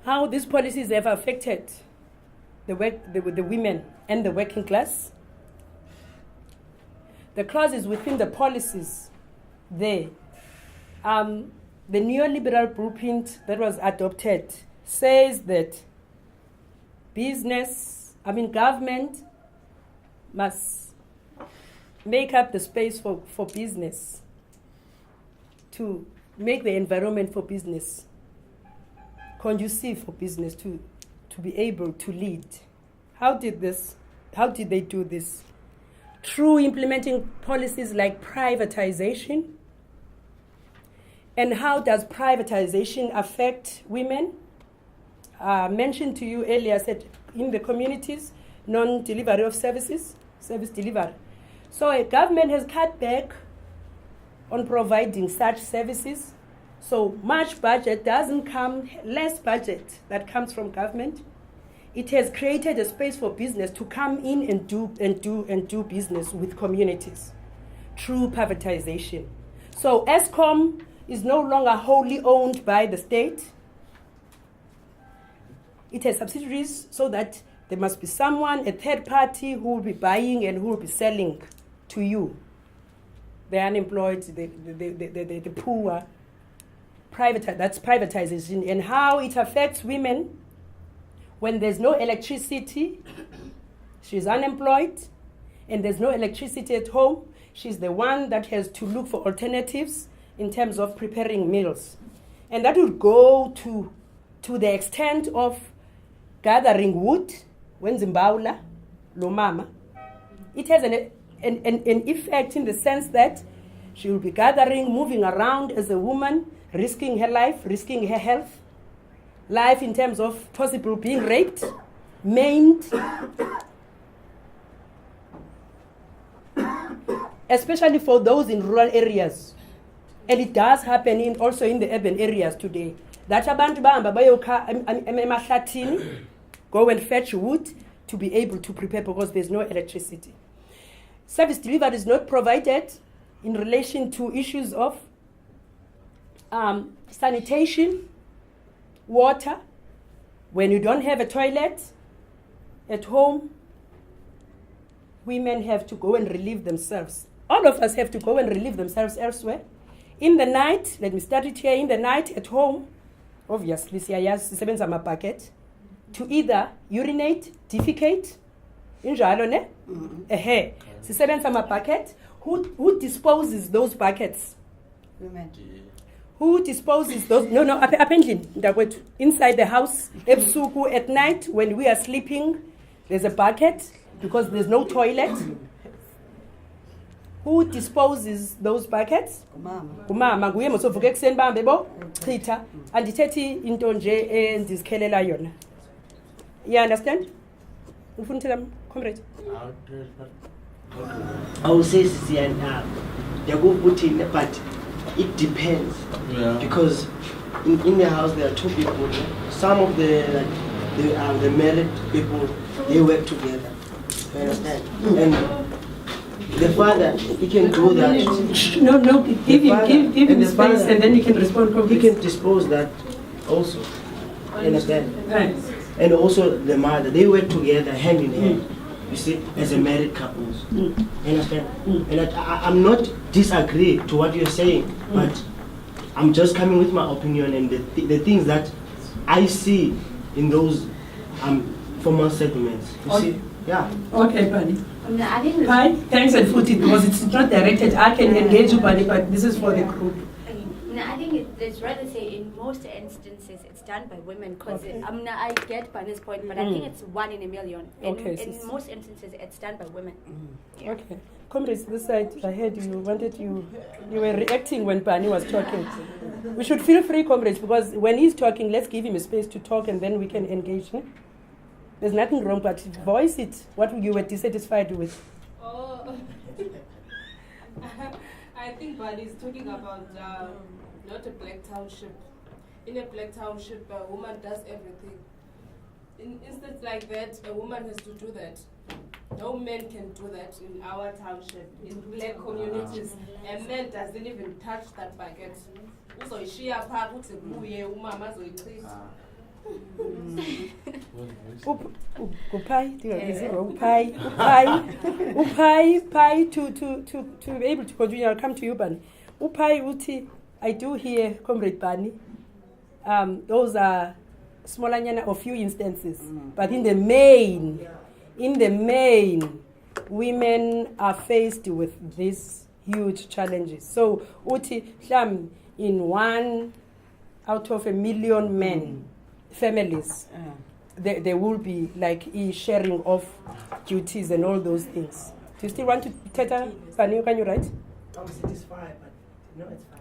how these policies have affected the women and the working class. The clauses within the policies there, the neoliberal blueprint that was adopted says that government must make up the space for business, to make the environment for business conducive for business to be able to lead. How did they do this? Through implementing policies like privatization. And how does privatization affect women? Mentioned to you earlier, said in the communities, non-delivery of services, service delivery. So a government has cut back on providing such services. So much budget doesn't come, less budget that comes from government. It has created a space for business to come in and do business with communities through privatization. So Eskom is no longer wholly owned by the state. It has subsidiaries, so that there must be someone, a third party, who will be buying and who will be selling to you, the unemployed, the poor. That's privatization. And how it affects women: when there's no electricity, she's unemployed, and there's no electricity at home, she's the one that has to look for alternatives in terms of preparing meals. And that would go to the extent of gathering wood, when Zimbabwe, Lomama. It has an effect in the sense that she will be gathering, moving around as a woman, risking her life, risking her health, life in terms of possible being raped, maimed, especially for those in rural areas. And it does happen also in the urban areas today. That abantu bahamba bayokha emahlathini, go and fetch wood to be able to prepare because there's no electricity. Service delivery is not provided in relation to issues of sanitation, water. When you don't have a toilet at home, women have to go and relieve themselves. All of us have to go and relieve themselves elsewhere. In the night, let me start it here, in the night at home, obviously, siyayazi a bucket, to either urinate, defecate, injalo ne? Sisebenza ama-bucket. Who disposes those buckets? Women. Who disposes those? No, apparently, inside the house, ebusuku at night, when we are sleeping, there's a bucket because there's no toilet. Who disposes those buckets? Umama. Nguye mosovuka ekuseni bahambe bo chitha. Andithethi into nje endizikhelela yona. You understand? Ufuna uthela comrade? I will say they're good putting, but it depends. Yeah. Because in the house there are two people. Some of the married people, they work together. You understand? And the father, he can do that. No, give him the space and then he can respond. He can dispose that also. You understand? Right. And also the mother, they work together hand in hand. You see, as a married couples. You understand? And I'm not disagree to what you're saying, but I'm just coming with my opinion and the things that I see in those formal settlements. You see? Yeah. Okay, Bunny. Hi, thanks and foot it because it's not directed. I can engage you, Bunny, but this is for the group. I think it's rather say in most instances it's done by women because I get Bunny's point, but I think it's 1 in a million. In most instances it's done by women. Yeah. Okay. Comrades, this side, I heard you were reacting when Bunny was talking. We should feel free, comrades, because when he's talking, let's give him a space to talk and then we can engage. There's nothing wrong, but voice it, what you were dissatisfied with. Oh, I think Bunny is talking about not a black township. In a black township, a woman does everything. In instances like that, a woman has to do that. No man can do that in our township. In black communities, a man doesn't even touch that bucket. Upai, is it wrong? Upai, to be able to continue. I'll come to you, Bani. Upai uti, I do hear Comrade Bani. Those are small or few instances, but in the main, women are faced with these huge challenges. So uti sham in 1 out of 1 million men families. There will be like sharing of duties and all those things. Do you still want to, Teta Bani, can you write? I'm satisfied, but no, it's fine.